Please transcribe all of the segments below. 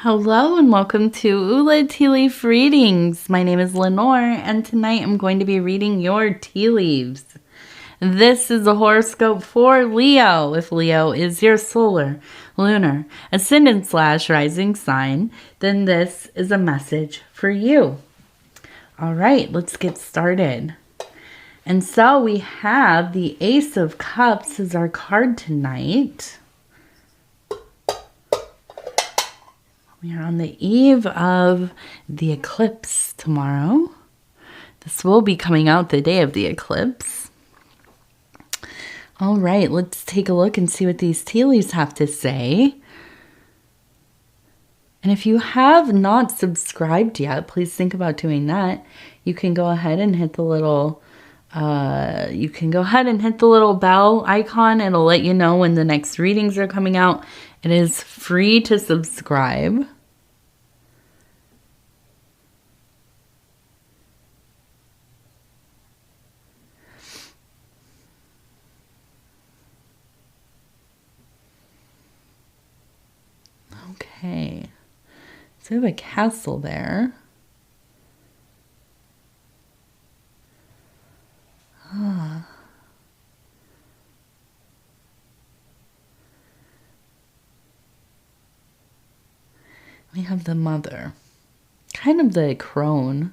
Hello and welcome to Ula Tea Leaf Readings. My name is Lenor and tonight I'm going to be reading your tea leaves. This is a horoscope for Leo. If Leo is your solar, lunar, ascendant / rising sign, then this is a message for you. All right, let's get started. And so we have the Ace of Cups as our card tonight. We are on the eve of the eclipse tomorrow. This will be coming out the day of the eclipse. All right, let's take a look and see what these tea leaves have to say. And if you have not subscribed yet, please think about doing that. You can go ahead and hit the little bell icon. It'll let you know when the next readings are coming out. It is free to subscribe. Okay, so we have a castle there. We have the mother, kind of the crone.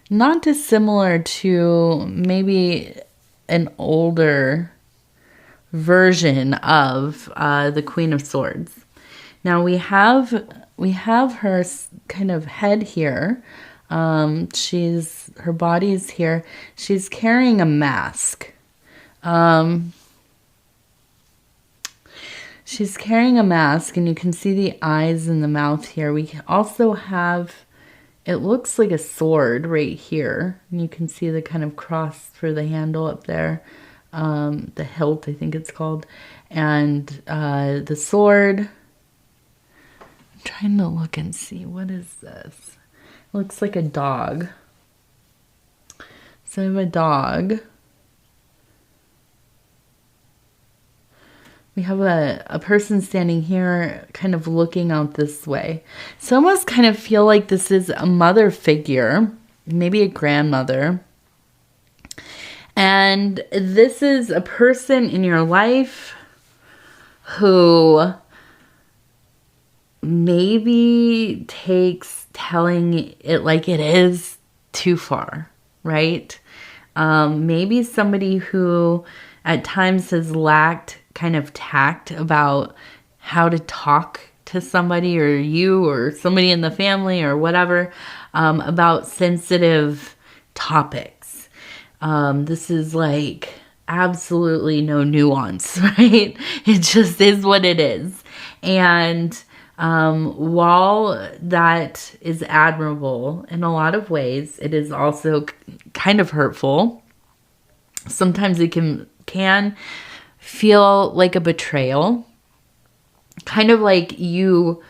Not dissimilar to maybe an older version of the Queen of Swords. Now we have her kind of head here. Her body's here. She's carrying a mask. She's carrying a mask, and you can see the eyes and the mouth here. We also have, it looks like a sword right here. And you can see the kind of cross for the handle up there. The hilt, I think it's called. And the sword. I'm trying to look and see. What is this? It looks like a dog. So I have a dog. We have a person standing here kind of looking out this way. So I almost kind of feel like this is a mother figure, maybe a grandmother. And this is a person in your life who maybe takes telling it like it is too far, right? Maybe somebody who at times has lacked kind of tact about how to talk to somebody or you or somebody in the family or whatever about sensitive topics. This is like absolutely no nuance, right? It just is what it is. And while that is admirable in a lot of ways, it is also kind of hurtful. Sometimes it can feel like a betrayal, kind of like you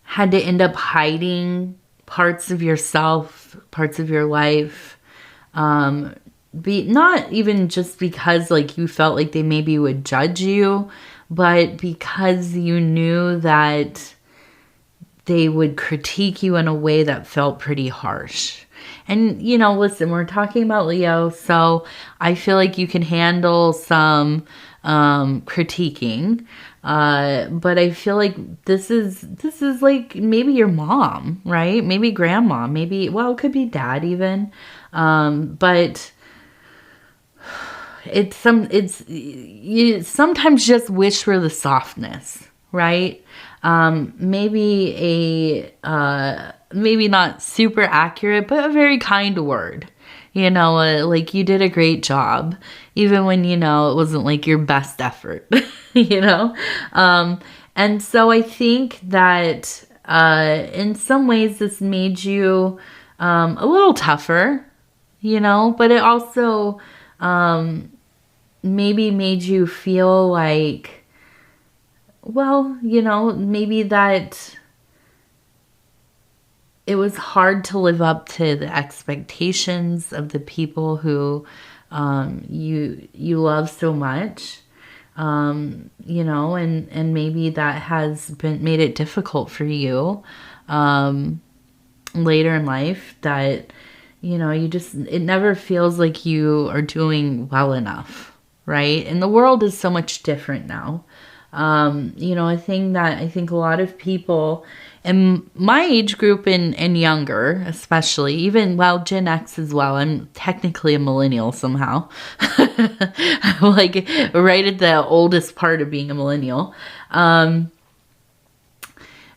had to end up hiding parts of yourself, parts of your life, not even just because like you felt like they maybe would judge you, but because you knew that they would critique you in a way that felt pretty harsh. And, you know, listen, we're talking about Leo, so I feel like you can handle some critiquing. But I feel like this is like maybe your mom, right? Maybe grandma, maybe, well, it could be dad even. But you sometimes just wish for the softness, right? Maybe maybe not super accurate, but a very kind word. You know, like you did a great job, even when, you know, it wasn't like your best effort, you know? And so I think that in some ways this made you a little tougher, you know, but it also maybe made you feel like, well, you know, maybe that it was hard to live up to the expectations of the people who you love so much. you know, and maybe that has made it difficult for you, later in life, that, you know, it never feels like you are doing well enough, right? And the world is so much different now. You know, a thing that I think a lot of people in my age group and younger, especially, even, well, Gen X as well. I'm technically a millennial somehow. I'm like right at the oldest part of being a millennial.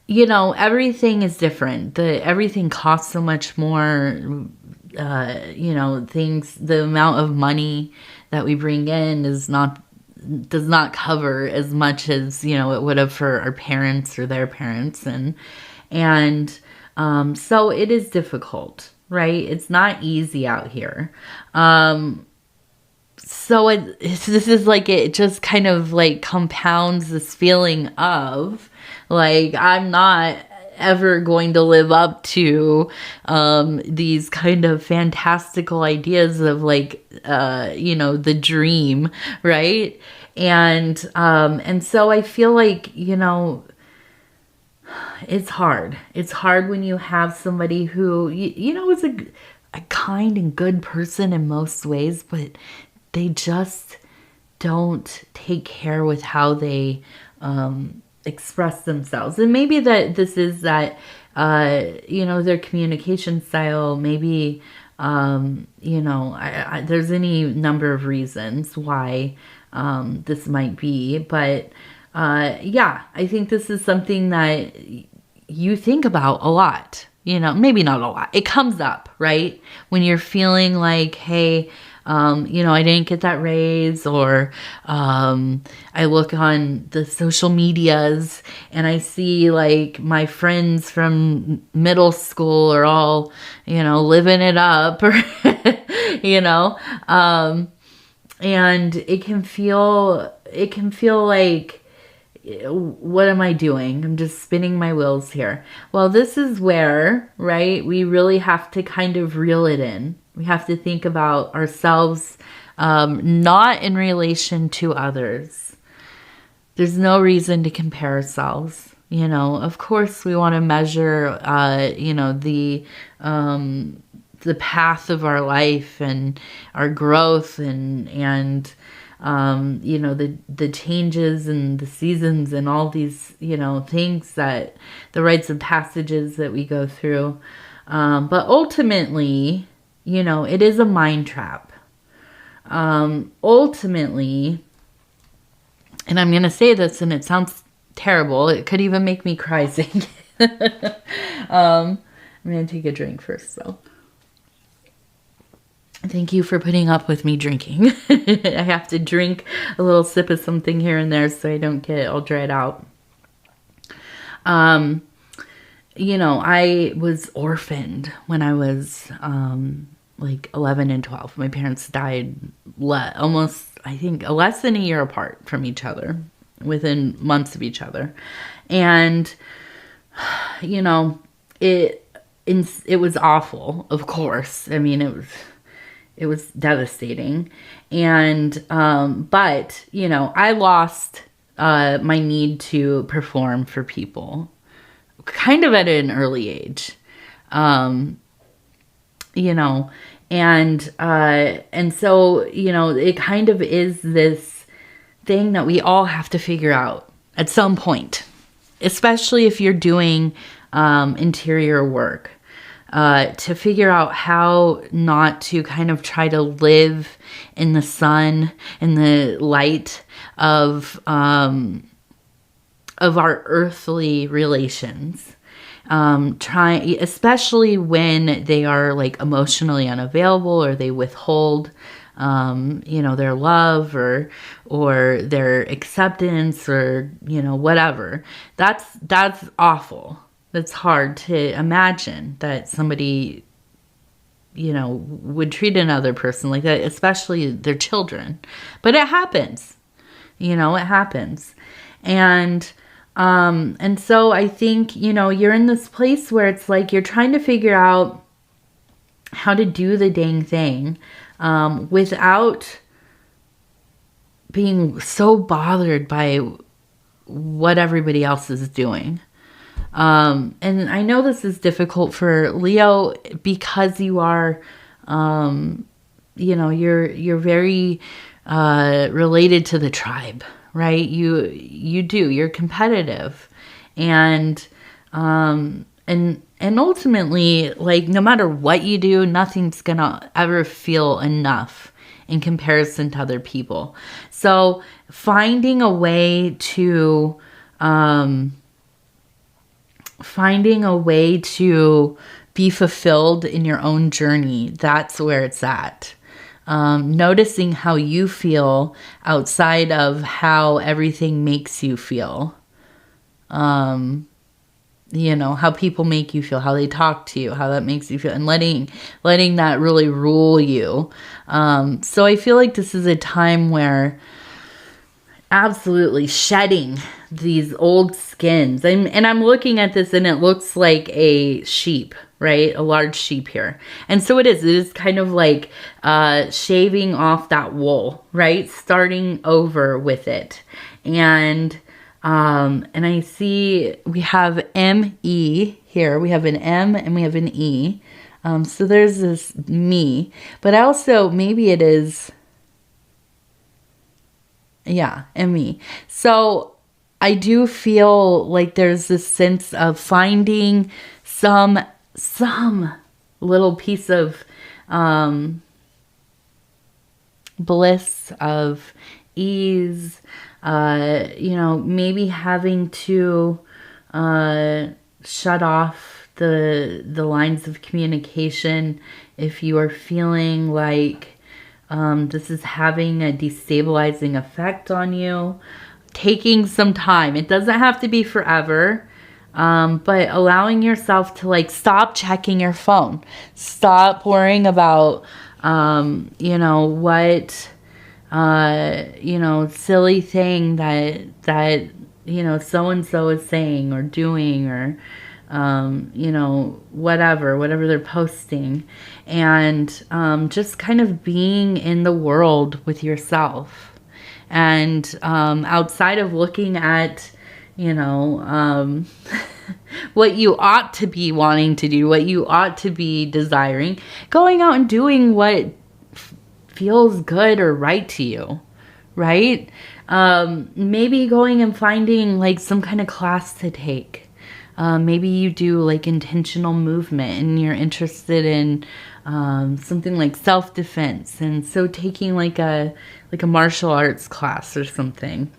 You know, everything is different. Everything costs so much more. You know, the amount of money that we bring in does not cover as much as, you know, it would have for our parents or their parents. And so it is difficult, right? It's not easy out here. So this is like, it just kind of like compounds this feeling of like, I'm not ever going to live up to these kind of fantastical ideas of like, you know, the dream, right? And so I feel like, you know, it's hard. It's hard when you have somebody who, you know, is a kind and good person in most ways, but they just don't take care with how they express themselves. And maybe that this is that, you know, their communication style, maybe, you know, there's any number of reasons why this might be. But yeah, I think this is something that you think about a lot. You know, maybe not a lot. It comes up, right? When you're feeling like, hey, you know, I didn't get that raise, or I look on the social medias and I see like my friends from middle school are all, you know, living it up, or, you know, and it can feel like, what am I doing? I'm just spinning my wheels here. Well, this is where, right, we really have to kind of reel it in. We have to think about ourselves, not in relation to others. There's no reason to compare ourselves. You know, of course, we want to measure, you know, the path of our life and our growth and you know, the changes and the seasons and all these, you know, things, that the rites and passages that we go through. But ultimately, you know, it is a mind trap. Ultimately, and I'm going to say this and it sounds terrible. It could even make me cry saying it. I'm going to take a drink first, though. Thank you for putting up with me drinking. I have to drink a little sip of something here and there so I don't get all dried out. You know, I was orphaned when I was like 11 and 12. My parents died almost, I think, less than a year apart from each other, within months of each other. And, you know, it was awful, of course. I mean, it was devastating. And, but, you know, I lost my need to perform for people kind of at an early age. You know, and so, you know, it kind of is this thing that we all have to figure out at some point, especially if you're doing interior work. To figure out how not to kind of try to live in the sun, in the light of our earthly relations. Especially when they are like emotionally unavailable, or they withhold, you know, their love or their acceptance, or, you know, whatever. That's awful. It's hard to imagine that somebody, you know, would treat another person like that, especially their children. But it happens, you know, it happens. And so I think, you know, you're in this place where it's like you're trying to figure out how to do the dang thing, without being so bothered by what everybody else is doing. And I know this is difficult for Leo because you are, you're very related to the tribe, right? You're competitive, and ultimately, like, no matter what you do, nothing's gonna ever feel enough in comparison to other people. So finding a way to be fulfilled in your own journey, that's where it's at. Noticing how you feel outside of how everything makes you feel. How people make you feel, how they talk to you, how that makes you feel, and letting that really rule you. So I feel like this is a time where absolutely shedding these old skins. And I'm looking at this and it looks like a sheep, right? A large sheep here. And so it is kind of like shaving off that wool, right? Starting over with it. And I see we have M-E here. We have an M and we have an E. So there's this me, but also maybe it is, yeah, M-E. So I do feel like there's this sense of finding some little piece of bliss, of ease, maybe having to shut off the lines of communication if you are feeling like this is having a destabilizing effect on you. Taking some time. It doesn't have to be forever, but allowing yourself to, like, stop checking your phone. Stop worrying about, what, silly thing that so-and-so is saying or doing, or, whatever they're posting, and just kind of being in the world with yourself. And outside of looking at, what you ought to be wanting to do, what you ought to be desiring, going out and doing what feels good or right to you, right? Maybe going and finding, like, some kind of class to take. Maybe you do, like, intentional movement and you're interested in something like self-defense, and so taking like a martial arts class or something.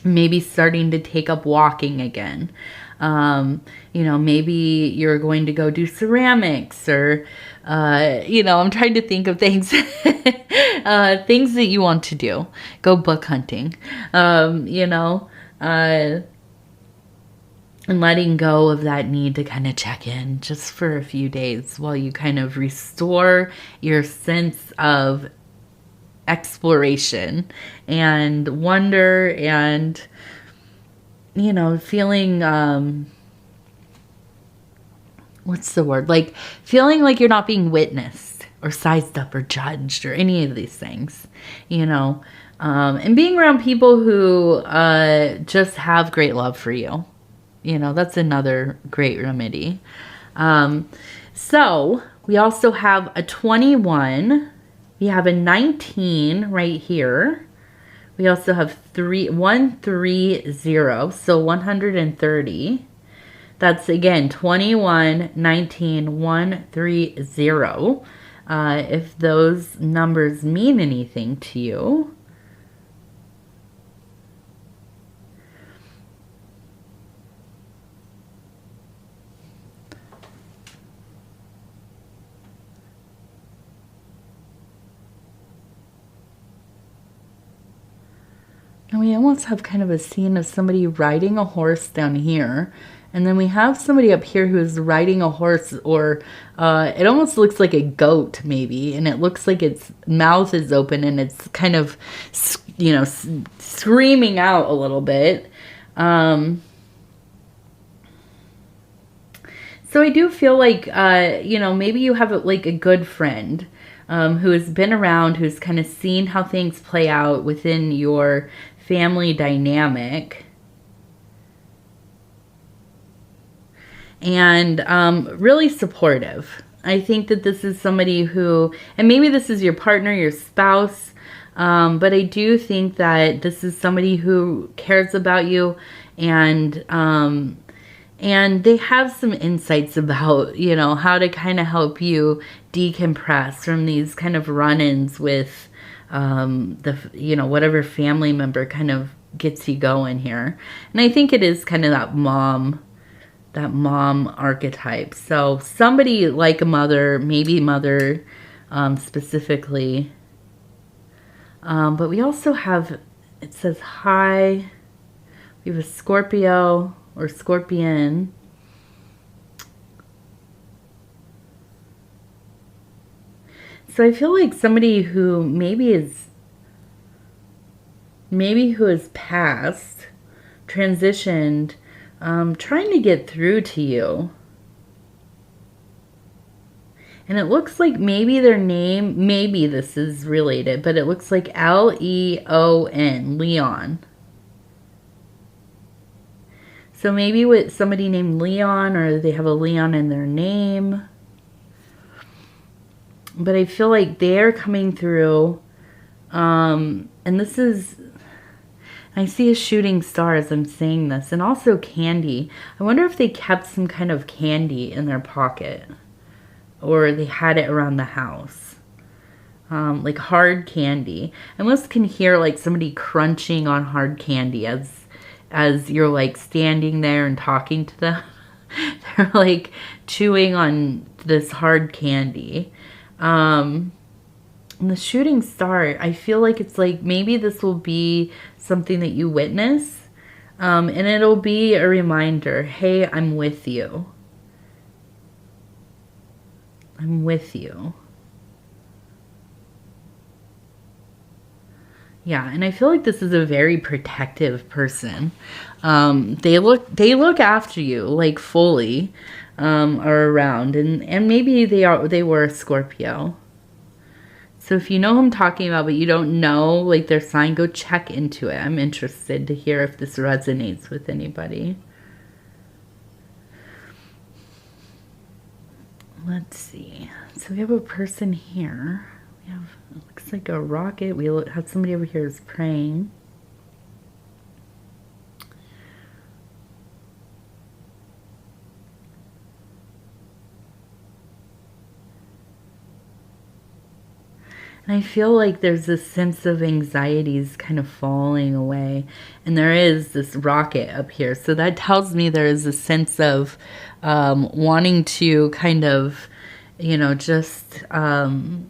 Maybe starting to take up walking again. Maybe you're going to go do ceramics, or I'm trying to think of things things that you want to do. Go book hunting. And letting go of that need to kind of check in just for a few days while you kind of restore your sense of exploration and wonder, and, feeling, what's the word? Like, feeling like you're not being witnessed or sized up or judged or any of these things, and being around people who just have great love for you. That's another great remedy. So we also have a 21. We have a 19 right here. We also have 130, so 130. That's, again, 21, 19, 130. If those numbers mean anything to you. And we almost have kind of a scene of somebody riding a horse down here. And then we have somebody up here who's riding a horse, or it almost looks like a goat maybe. And it looks like its mouth is open and it's kind of, screaming out a little bit. So I do feel like, maybe you have like a good friend. who has been around, who's kind of seen how things play out within your family dynamic. And really supportive. I think that this is somebody who, and maybe this is your partner, your spouse, but I do think that this is somebody who cares about you, and they have some insights about, you know, how to kind of help you decompress from these kind of run-ins with you know, whatever family member kind of gets you going here. And I think it is kind of that mom archetype. So somebody like a mother, maybe mother specifically. But we also have, it says hi. We have a Scorpio or Scorpion. So I feel like somebody who who has passed, transitioned, trying to get through to you. And it looks like maybe their name, maybe this is related, but it looks like Leon, Leon. So maybe with somebody named Leon, or they have a Leon in their name. But I feel like they're coming through. And this is, I see a shooting star as I'm saying this. And also candy. I wonder if they kept some kind of candy in their pocket. Or they had it around the house. Like hard candy. I almost can hear like somebody crunching on hard candy as you're like standing there and talking to them. They're like chewing on this hard candy. And the shooting star, I feel like it's like maybe this will be something that you witness. And it'll be a reminder, hey, I'm with you. I'm with you. Yeah, and I feel like this is a very protective person. They look after you like fully, are around, and maybe they were a Scorpio. So if you know who I'm talking about, but you don't know like their sign, go check into it. I'm interested to hear if this resonates with anybody. Let's see. So we have a person here. We have, it looks like a rocket. We have somebody over here who's praying. And I feel like there's this sense of anxieties kind of falling away. And there is this rocket up here. So that tells me there is a sense of wanting to kind of, you know, just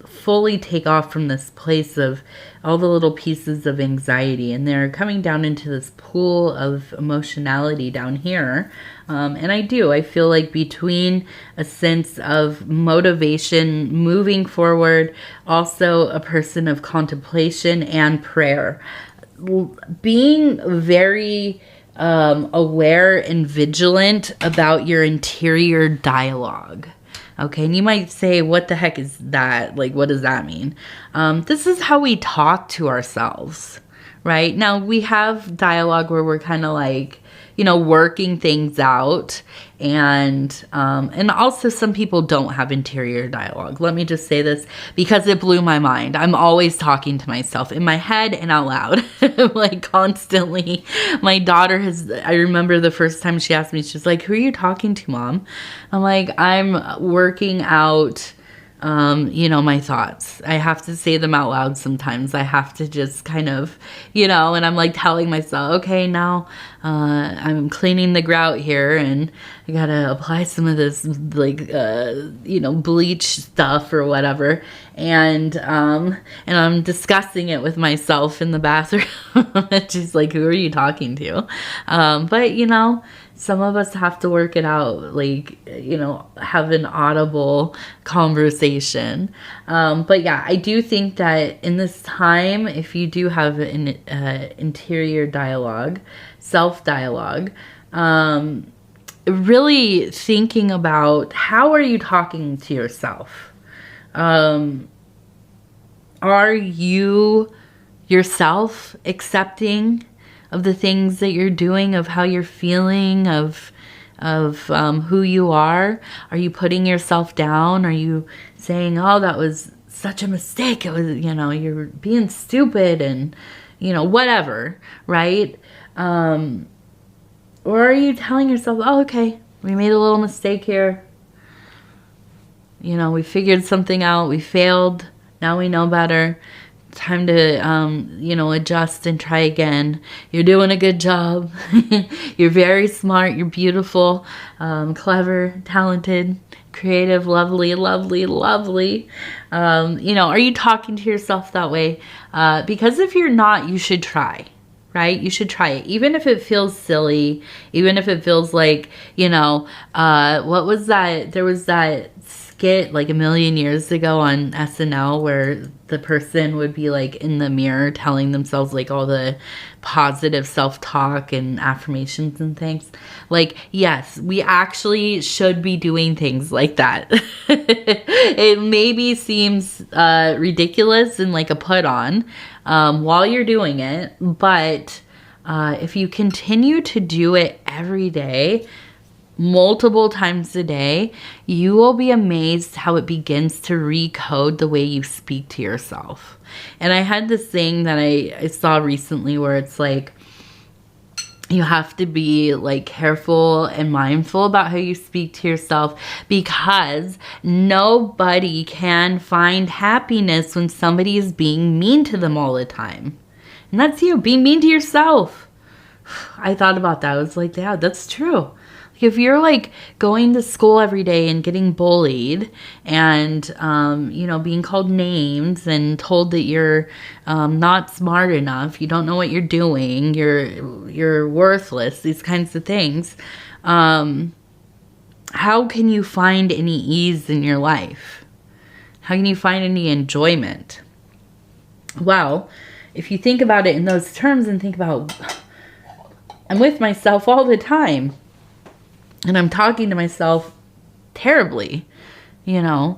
fully take off from this place of all the little pieces of anxiety. And they're coming down into this pool of emotionality down here. And I feel like between a sense of motivation, moving forward, also a person of contemplation and prayer. Being very aware and vigilant about your interior dialogue. Okay, and you might say, what the heck is that? Like, what does that mean? This is how we talk to ourselves, right? Now, we have dialogue where we're kind of like, you know, working things out. And also some people don't have interior dialogue. Let me just say this because it blew my mind. I'm always talking to myself in my head and out loud, like constantly. My daughter I remember the first time she asked me, she's like, who are you talking to, Mom? I'm like, I'm working out, you know, my thoughts. I have to say them out loud sometimes. I have to just kind of, you know, and I'm like telling myself, okay, now I'm cleaning the grout here and I gotta apply some of this like, you know, bleach stuff or whatever. And I'm discussing it with myself in the bathroom. And she's like, who are you talking to? But you know, some of us have to work it out, like, you know, have an audible conversation. But yeah, I do think that in this time, if you do have an interior dialogue, self-dialogue, really thinking about how are you talking to yourself? Are you yourself accepting of the things that you're doing, of how you're feeling, of who you are? Are you putting yourself down? Are you saying, oh, that was such a mistake, it was, you're being stupid, and whatever, right? Or are you telling yourself, oh, okay, we made a little mistake here, we figured something out, we failed, now we know better, time to adjust and try again. You're doing a good job. You're very smart, you're beautiful, clever, talented, creative, lovely, lovely, lovely. Are you talking to yourself that way? Because if you're not, you should try, right? You should try it, even if it feels silly, even if it feels like, what was that? There was that skit like a million years ago on SNL where the person would be like in the mirror telling themselves like all the positive self-talk and affirmations and things. Like, yes, we actually should be doing things like that. It maybe seems ridiculous and like a put on while you're doing it, but if you continue to do it every day, multiple times a day, you will be amazed how it begins to recode the way you speak to yourself. And I had this thing that I saw recently where it's like, you have to be like careful and mindful about how you speak to yourself, because nobody can find happiness when somebody is being mean to them all the time. And that's you, being mean to yourself. I thought about that. I was like, yeah, that's true. If you're like going to school every day and getting bullied and, being called names and told that you're not smart enough, you don't know what you're doing, you're worthless, these kinds of things, how can you find any ease in your life? How can you find any enjoyment? Well, if you think about it in those terms and think about, I'm with myself all the time. And I'm talking to myself terribly, trying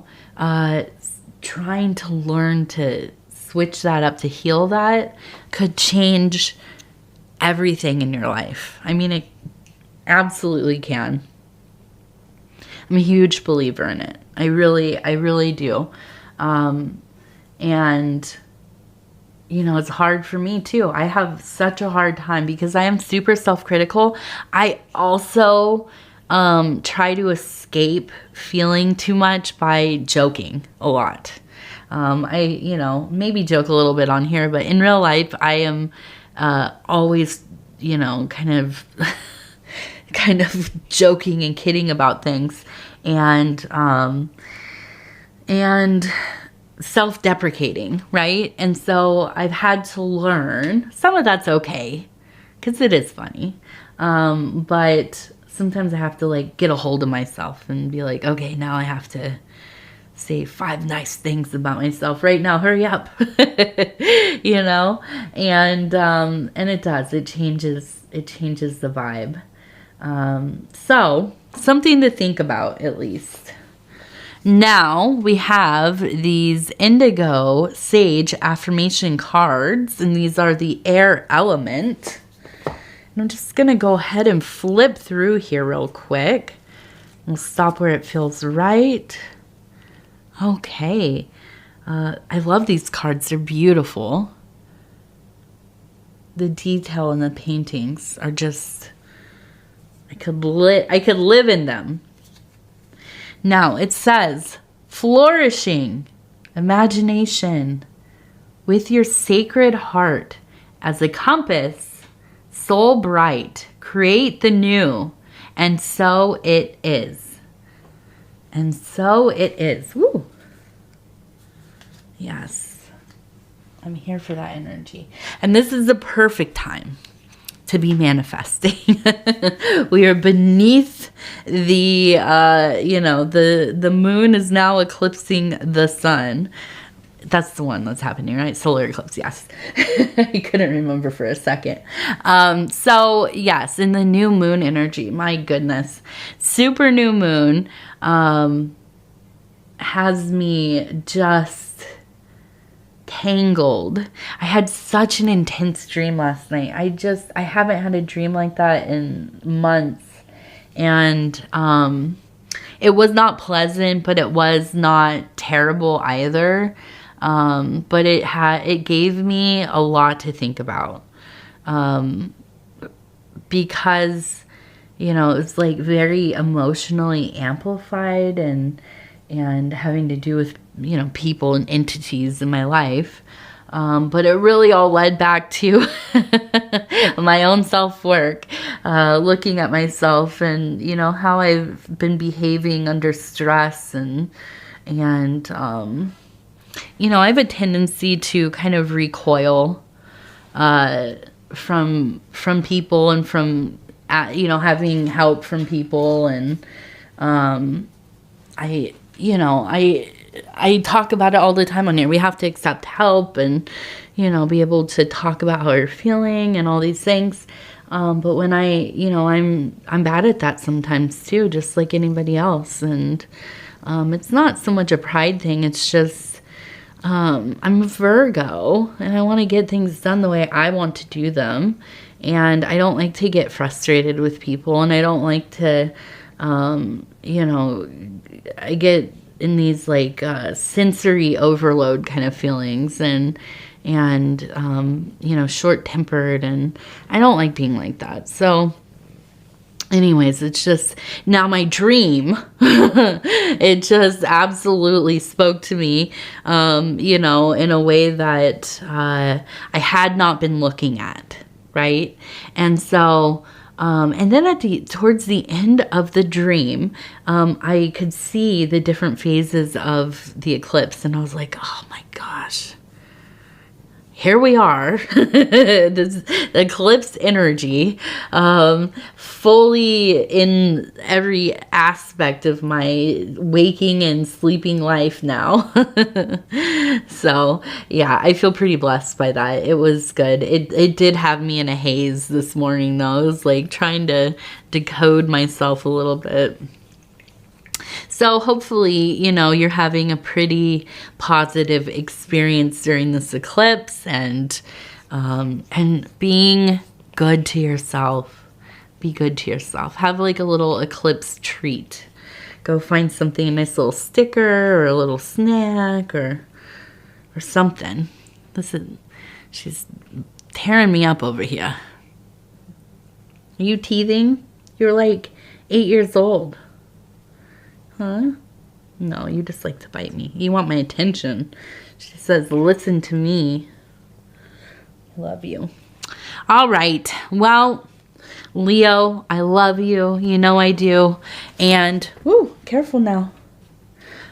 to learn to switch that up, to heal that, could change everything in your life. I mean, it absolutely can. I'm a huge believer in it. I really do. And, it's hard for me too. I have such a hard time because I am super self-critical. I also try to escape feeling too much by joking a lot. I maybe joke a little bit on here, but in real life, I am always, kind of joking and kidding about things, and self-deprecating, right? And so I've had to learn, some of that's okay, because it is funny, but sometimes I have to like get a hold of myself and be like, okay, now I have to say 5 nice things about myself right now. Hurry up. And it does. It changes the vibe. So something to think about, at least. Now we have these indigo sage affirmation cards, and these are the air element. I'm just going to go ahead and flip through here real quick. We'll stop where it feels right. Okay. I love these cards. They're beautiful. The detail in the paintings are just, I could live in them. Now it says, flourishing imagination with your sacred heart as a compass, soul bright, create the new, and so it is. And so it is. Woo. Yes. I'm here for that energy. And this is the perfect time to be manifesting. We are beneath the, the moon is now eclipsing the sun. That's the one that's happening, right? Solar eclipse, yes. I couldn't remember for a second. So, yes, in the new moon energy, my goodness. Super new moon has me just tangled. I had such an intense dream last night. I haven't had a dream like that in months. And it was not pleasant, but it was not terrible either. But it gave me a lot to think about. Because, you know, it's like very emotionally amplified and having to do with, you know, people and entities in my life. But it really all led back to my own self-work, looking at myself and, you know, how I've been behaving under stress and you know, I have a tendency to kind of recoil from people and from, you know, having help from people. And I talk about it all the time on here. We have to accept help and, you know, be able to talk about how we're feeling and all these things. But when I'm bad at that sometimes too, just like anybody else. And it's not so much a pride thing. It's just I'm a Virgo and I want to get things done the way I want to do them. And I don't like to get frustrated with people, and I don't like to, you know, I get in these like sensory overload kind of feelings and you know, short-tempered, and I don't like being like that. So anyways, it's just now my dream, it just absolutely spoke to me, you know, in a way that I had not been looking at, right? And so and then towards the end of the dream, I could see the different phases of the eclipse, and I was like, oh my gosh, here we are, this eclipse energy, fully in every aspect of my waking and sleeping life now. So yeah, I feel pretty blessed by that. It was good. It did have me in a haze this morning though. I was like trying to decode myself a little bit. So hopefully, you know, you're having a pretty positive experience during this eclipse, and being good to yourself. Be good to yourself. Have like a little eclipse treat. Go find something, a nice little sticker or a little snack or something. Listen, she's tearing me up over here. Are you teething? You're like 8 years old. Huh? No, you just like to bite me. You want my attention. She says, listen to me. I love you. All right. Well, Leo, I love you. You know I do. And, whoo, careful now.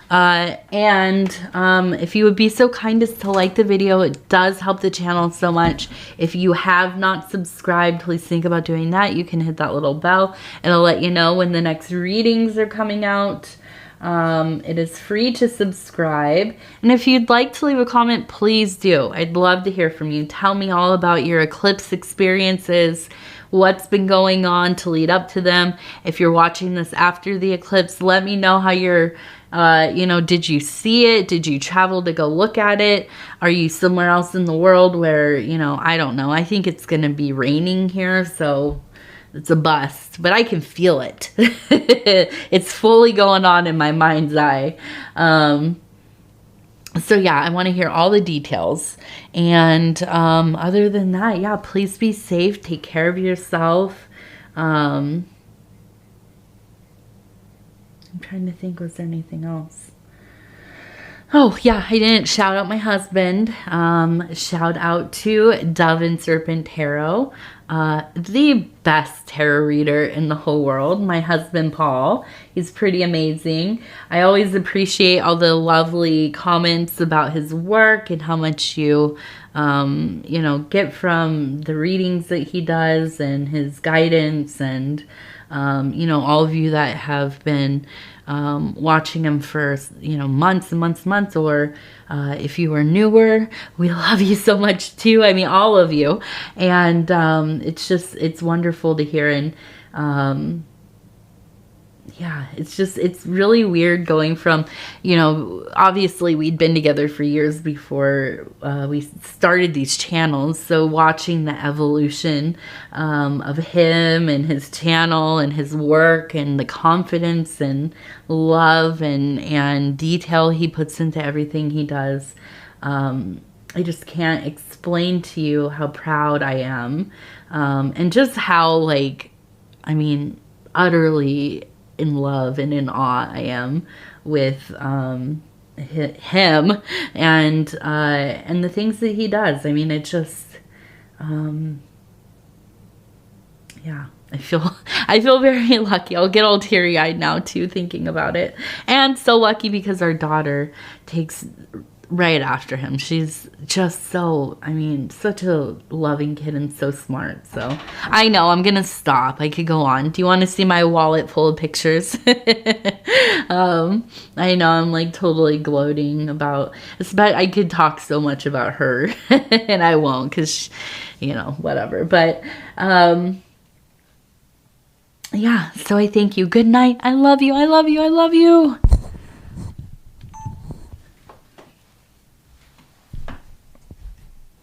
If you would be so kind as to like the video, it does help the channel so much. If you have not subscribed, please think about doing that. You can hit that little bell. It'll let you know when the next readings are coming out. It is free to subscribe. And if you'd like to leave a comment, please do. I'd love to hear from you. Tell me all about your eclipse experiences, what's been going on to lead up to them. If you're watching this after the eclipse, let me know how you're, you know, did you see it? Did you travel to go look at it? Are you somewhere else in the world where, you know, I don't know. I think it's going to be raining here, so it's a bust, but I can feel it. It's fully going on in my mind's eye. So yeah, I want to hear all the details. And other than that, yeah, please be safe. Take care of yourself. I'm trying to think, was there anything else? Oh, yeah, I didn't shout out my husband. Shout out to Dove and Serpent Tarot, the best tarot reader in the whole world. My husband, Paul, he's pretty amazing. I always appreciate all the lovely comments about his work and how much you, you know, get from the readings that he does and his guidance, and, you know, all of you that have been watching him for, you know, months and months and months, or if you are newer, we love you so much too. I mean, all of you. And it's just, it's wonderful to hear. And yeah, it's really weird going from, obviously we'd been together for years before we started these channels. So watching the evolution of him and his channel and his work and the confidence and love and detail he puts into everything he does. I just can't explain to you how proud I am. And just how, utterly in love and in awe I am with him and the things that he does. I mean, it just, yeah, I feel very lucky. I'll get all teary-eyed now too thinking about it. And so lucky because our daughter takes right after him. She's just so, such a loving kid and so smart. So I know I'm gonna stop. I could go on. Do you want to see my wallet full of pictures? I know I'm like totally gloating about, I could talk so much about her and I won't because, whatever. But yeah, so I thank you. Good night. I love you. I love you. I love you.